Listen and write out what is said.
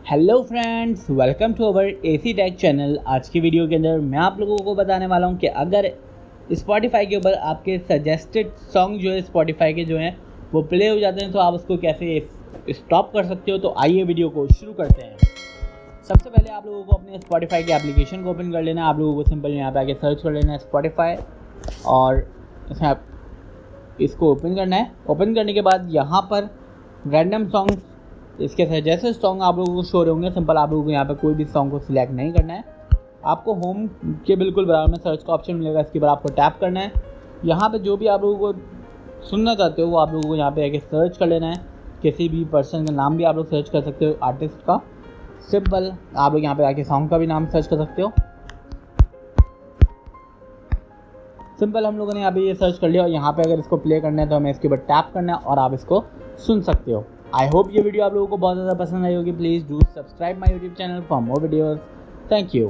Hello friends, welcome to our AC tech channel. आज की video के अंदर मैं आप लोगों को बताने वाला हूं कि अगर स्पॉटिफाई के ऊपर आपके सजेस्टेड सॉन्ग जो है स्पॉटिफाई के जो हैं वो प्ले हो जाते हैं तो आप उसको कैसे स्टॉप कर सकते हो। तो आइए वीडियो को शुरू करते हैं। सबसे पहले आप लोगों को अपने स्पॉटिफाई के एप्लीकेशन को ओपन कर लेना है। आप लोगों को सिंपल यहाँ पे आके सर्च कर लेना है स्पॉटिफाई और इसमें आप इसको ओपन करना है। ओपन करने के बाद यहाँ पर रैंडम सॉन्ग इसके सजेस्टेड सॉन्ग आप लोगों को शो रहे होंगे। सिंपल आप लोगों को यहाँ पे कोई भी सॉन्ग को सिलेक्ट नहीं करना है। आपको होम के बिल्कुल बराबर में सर्च का ऑप्शन मिलेगा, इसके बाद आपको टैप करना है। यहाँ पे जो भी आप लोगों को सुनना चाहते हो वो आप लोगों को यहाँ पे आके सर्च कर लेना है। किसी भी पर्सन का नाम भी आप लोग सर्च कर सकते हो, आर्टिस्ट का। सिंपल आप लोग यहाँ पे आके सॉन्ग का भी नाम सर्च कर सकते हो। सिंपल हम लोगों ने यहाँ पे ये सर्च कर लिया और यहाँ पे अगर इसको प्ले करना है तो हमें इसके ऊपर टैप करना है और आप इसको सुन सकते हो। आई होप ये वीडियो आप लोगों को बहुत ज़्यादा पसंद आई होगी। Please do subscribe my YouTube channel for more videos. Thank you.